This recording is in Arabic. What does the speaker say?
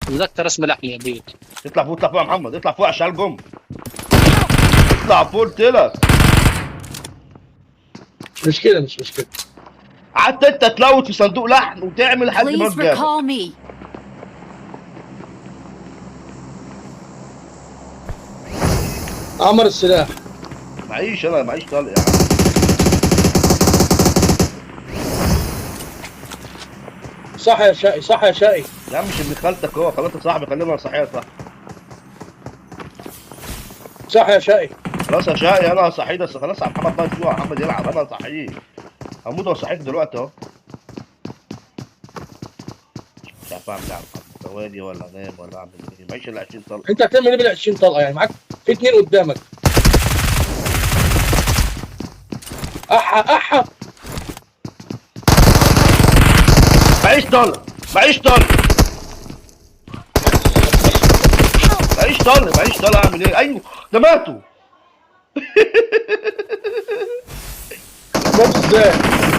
تذكر اسم الاحياء دي. اطلع فوق اطلع فوق يا محمد، اطلع فوق عشان الجم. اطلع فوق قلت لك. مش مشكله مش مشكله. قعدت انت تلوت في صندوق لحم وتعمل لحد ما Please جابك. recall me. عمر السلاح. معيش انا معيش طلق يا عم. صح يا شقي صح يا شقي. يا عم مش ابن خالتك هو، خلاص يا صاحبي خلينا صحيح صح. صح يا شقي. خلاص يا شقي انا هصحيه، بس خلاص يا محمد بقى تجوع، محمد يلعب انا هصحيه. هموت واصحيك دلوقتي اهو. مش عارف اعمل ايه يا محمد، ثواني ولا انام ولا اعمل ايه، معيش الا 20 طلقه. انت هتعمل ايه بال 20 طلقه يعني؟ معاك في 2 قدامك. احا معيش طلق معيش طلق معيش طلق اعمل ايه؟ ايوه ده ماتوا. مات ازاي؟